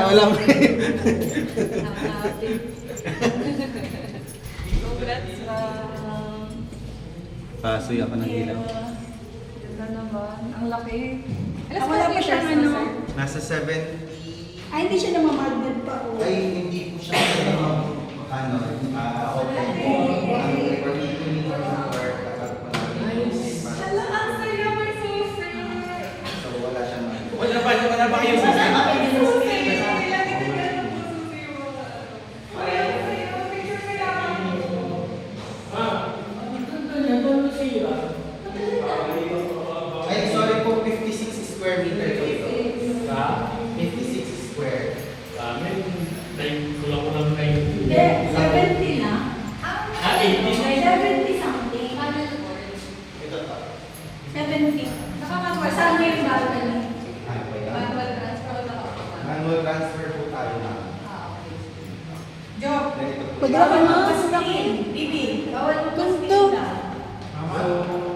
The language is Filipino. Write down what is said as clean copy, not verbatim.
wala mo. Congrats, ma'am. Pasoy ako ng ilaw. Ganda naman. Ang laki. Wala pa siyang ano. Nasa 70. Ay, hindi siya namamagnet pa. Oh. Ay, hindi po siya ano, open. Ang requirement ko nito or dapat pa namin. Hala, ang saya, may susi. So, wala siyang Wala ba kayo sa Ay, sorry po, 56 square meter po ito. 56 square. Hindi, 70 na. 70 something. Ito to. 70. Nakakatuwa. Saan mo yung balcony? Ano ba yan? Manual transfer o nakakatuwa? Manual transfer po tayo na. Okay. Job. Ganito po. Bawal magpastiin. Bibi. Bawal magpastiin. So,